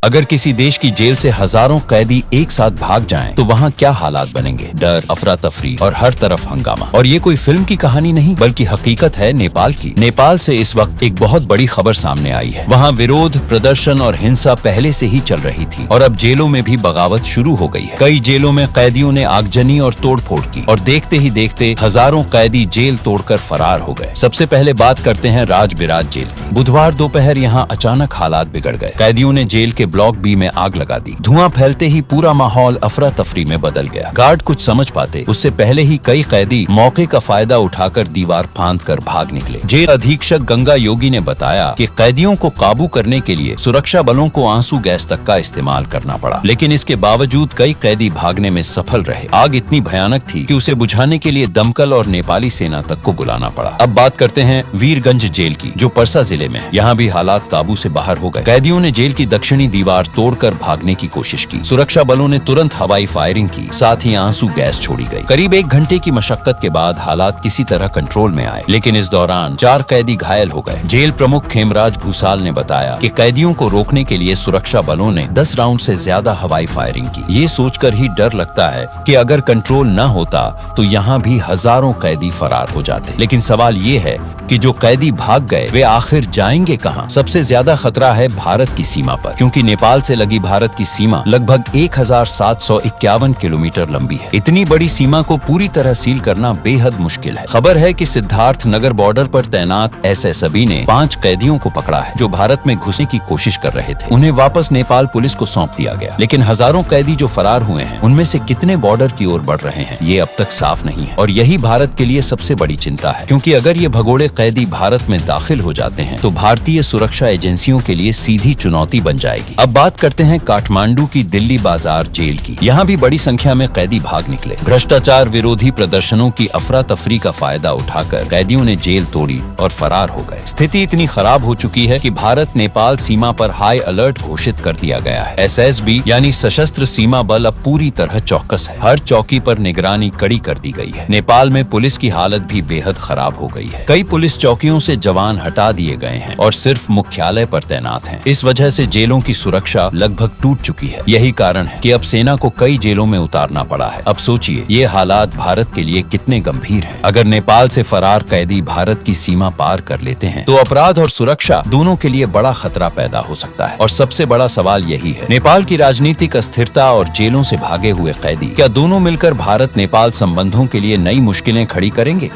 अगर किसी देश की जेल से हजारों कैदी एक साथ भाग जाएं, तो वहाँ क्या हालात बनेंगे? डर, अफरा तफरी और हर तरफ हंगामा। और ये कोई फिल्म की कहानी नहीं, बल्कि हकीकत है नेपाल की। नेपाल से इस वक्त एक बहुत बड़ी खबर सामने आई है। वहाँ विरोध प्रदर्शन और हिंसा पहले से ही चल रही थी और अब जेलों में भी बगावत शुरू हो गई है। कई जेलों में कैदियों ने आगजनी और तोड़फोड़ की और देखते ही देखते हजारों कैदी जेल तोड़कर फरार हो गए। सबसे पहले बात करते हैं राजबिराज जेल की। बुधवार दोपहर यहाँ अचानक हालात बिगड़ गए। कैदियों ने जेल के ब्लॉक बी में आग लगा दी। धुआं फैलते ही पूरा माहौल अफरा तफरी में बदल गया। गार्ड कुछ समझ पाते उससे पहले ही कई कैदी मौके का फायदा उठाकर दीवार फांद कर भाग निकले। जेल अधीक्षक गंगा योगी ने बताया कि कैदियों को काबू करने के लिए सुरक्षा बलों को आंसू गैस तक का इस्तेमाल करना पड़ा, लेकिन इसके बावजूद कई कैदी भागने में सफल रहे। आग इतनी भयानक थी कि उसे बुझाने के लिए दमकल और नेपाली सेना तक को बुलाना पड़ा। अब बात करते हैं वीरगंज जेल की, जो परसा जिले में है। यहाँ भी हालात काबू से बाहर हो गए। कैदियों ने जेल की दक्षिणी दीवार तोड़कर भागने की कोशिश की। सुरक्षा बलों ने तुरंत हवाई फायरिंग की, साथ ही आंसू गैस छोड़ी गई। करीब 1 घंटे की मशक्कत के बाद हालात किसी तरह कंट्रोल में आए, लेकिन इस दौरान 4 कैदी घायल हो गए। जेल प्रमुख खेमराज भूसाल ने बताया कि कैदियों को रोकने के लिए सुरक्षा बलों ने 10 राउंड से ज्यादा हवाई फायरिंग की। ये सोचकर ही डर लगता है कि अगर कंट्रोल न होता तो यहाँ भी हजारों कैदी फरार हो जाते। लेकिन सवाल ये है कि जो कैदी भाग गए वे आखिर जाएंगे कहां? सबसे ज्यादा खतरा है भारत की सीमा पर, क्योंकि नेपाल से लगी भारत की सीमा लगभग 1751 किलोमीटर लंबी है। इतनी बड़ी सीमा को पूरी तरह सील करना बेहद मुश्किल है। खबर है कि सिद्धार्थ नगर बॉर्डर पर तैनात एसएसबी ने 5 कैदियों को पकड़ा है जो भारत में घुसने की कोशिश कर रहे थे। उन्हें वापस नेपाल पुलिस को सौंप दिया गया, लेकिन हजारों कैदी जो फरार हुए हैं उनमें से कितने बॉर्डर की ओर बढ़ रहे हैं ये अब तक साफ नहीं है। और यही भारत के लिए सबसे बड़ी चिंता है, क्योंकि अगर ये भगोड़े कैदी भारत में दाखिल हो जाते हैं तो भारतीय सुरक्षा एजेंसियों के लिए सीधी चुनौती बन जाएगी। अब बात करते हैं काठमांडू की दिल्ली बाजार जेल की। यहाँ भी बड़ी संख्या में कैदी भाग निकले। भ्रष्टाचार विरोधी प्रदर्शनों की अफरा तफरी का फायदा उठाकर कैदियों ने जेल तोड़ी और फरार हो गए। स्थिति इतनी खराब हो चुकी है कि भारत नेपाल सीमा पर हाई अलर्ट घोषित कर दिया गया है। एसएसबी यानी सशस्त्र सीमा बल अब पूरी तरह चौकस है। हर चौकी पर निगरानी कड़ी कर दी गई है। नेपाल में पुलिस की हालत भी बेहद खराब हो गई है। कई पुलिस चौकियों से जवान हटा दिए गए हैं और सिर्फ मुख्यालय पर तैनात हैं। इस वजह से जेलों की सुरक्षा लगभग टूट चुकी है। यही कारण है कि अब सेना को कई जेलों में उतारना पड़ा है। अब सोचिए ये हालात भारत के लिए कितने गंभीर हैं। अगर नेपाल से फरार कैदी भारत की सीमा पार कर लेते हैं तो अपराध और सुरक्षा दोनों के लिए बड़ा खतरा पैदा हो सकता है। और सबसे बड़ा सवाल यही है, नेपाल की राजनीतिक अस्थिरता और जेलों से भागे हुए कैदी क्या दोनों मिलकर भारत नेपाल संबंधों के लिए नई मुश्किलें खड़ी करेंगे?